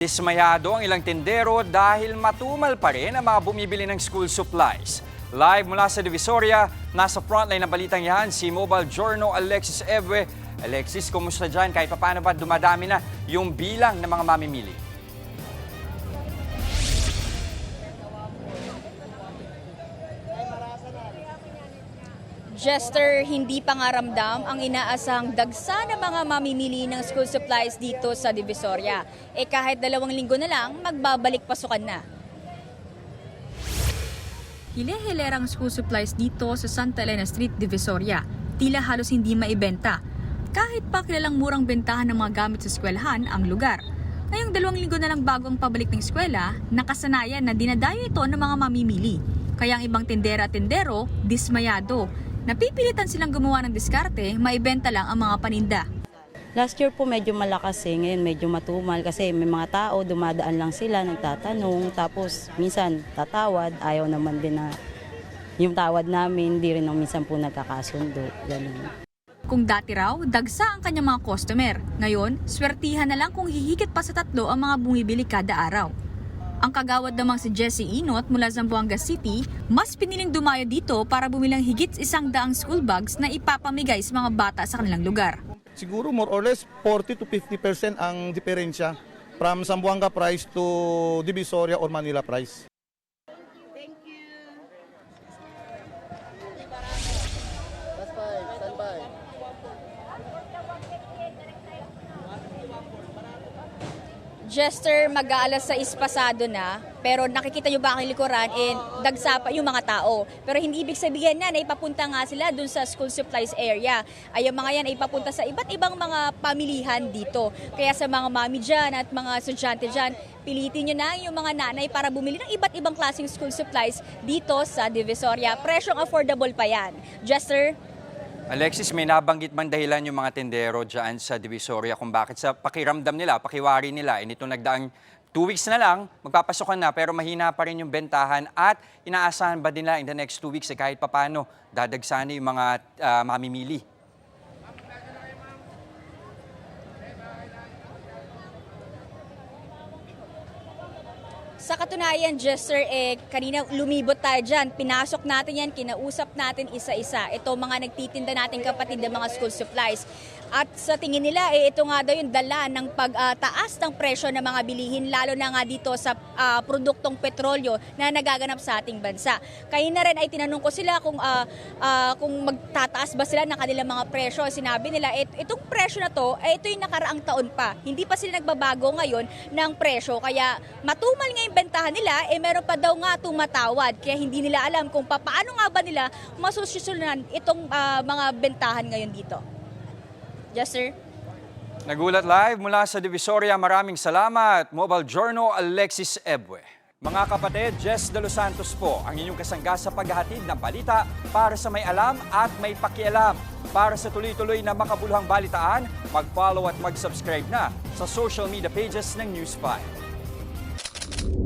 Dismayado ang ilang tindero dahil matumal pa rin ang mga bumibili ng school supplies. Live mula sa Divisoria, nasa frontline ng balitang yan si Mobile Journal Alexis Ebue. Alexis, kumusta dyan? Kahit paano ba dumadami na yung bilang ng mga mamimili? Jester, hindi pa nga ramdam ang inaasahang dagsa ng mga mamimili ng school supplies dito sa Divisoria. Kahit 2 linggo na lang, magbabalik pasukan na. Hile-hilerang school supplies dito sa Santa Elena Street, Divisoria. Tila halos hindi maibenta. Kahit pa kilalang murang bentahan ng mga gamit sa eskwelahan ang lugar. Ngayong 2 linggo na lang bago ang pabalik ng eskwela, nakasanayan na dinadayo ito ng mga mamimili. Kaya ang ibang tindera at tindero, dismayado. Napipilitan silang gumawa ng diskarte, maibenta lang ang mga paninda. Last year po medyo malakas ngayon medyo matumal kasi may mga tao, dumadaan lang sila, nagtatanong, tapos minsan tatawad, ayaw naman din na yung tawad namin, hindi rin minsan po nagkakasundo. Ganun. Kung dati raw, dagsa ang kanyang mga customer. Ngayon, swertihan na lang kung hihigit pa sa 3 ang mga bumibili kada araw. Ang kagawad namang si Jessie Inot mula Zamboanga City, mas piniling dumayo dito para bumilang higit 100 school bags na ipapamigay sa mga bata sa kanilang lugar. Siguro more or less 40 to 50% ang diferensya from Zamboanga price to Divisoria or Manila price. Jester, mag-aalas 6 pasado na, pero nakikita nyo ba ang likuran, dagsa pa yung mga tao. Pero hindi ibig sabihin na ipapunta nga sila dun sa school supplies area. Ay yung mga yan ay ipapunta sa iba't ibang mga pamilihan dito. Kaya sa mga mami dyan at mga estudyante dyan, pilitin nyo na yung mga nanay para bumili ng iba't ibang klaseng school supplies dito sa Divisoria. Presyong affordable pa yan. Jester? Alexis, may nabanggit man dahilan yung mga tindero dyan sa Divisoria kung bakit sa pakiramdam nila, pakiwari nila. Nito nagdaang 2 weeks na lang, magpapasokan na pero mahina pa rin yung bentahan at inaasahan ba din nila in the next 2 weeks kahit papano dadagsan yung mga mamimili? Sa katunayan, Jester, kanina lumibot tayo dyan. Pinasok natin yan, kinausap natin isa-isa. Ito mga nagtitinda natin kapatid ng mga school supplies. At sa tingin nila, ito nga daw yung dala ng pagtaas ng presyo ng mga bilihin, lalo na nga dito sa produktong petrolyo na nagaganap sa ating bansa. Kaya na rin ay tinanong ko sila kung magtataas ba sila ng kanilang mga presyo. Sinabi nila, itong presyo na to, ito yung nakaraang taon pa. Hindi pa sila nagbabago ngayon ng presyo. Kaya matumal nga yung bentahan nila, meron pa daw nga tumatawad. Kaya hindi nila alam kung paano nga ba nila masususunan itong mga bentahan ngayon dito. Jester? Nagulat live mula sa Divisoria. Maraming salamat, Mobile Journal Alexis Ebue. Mga kapatid, Jess De Los Santos po ang inyong kasangga sa paghahatid ng balita para sa may alam at may pakialam. Para sa tuloy-tuloy na makabuluhang balitaan, mag-follow at mag-subscribe na sa social media pages ng News 5.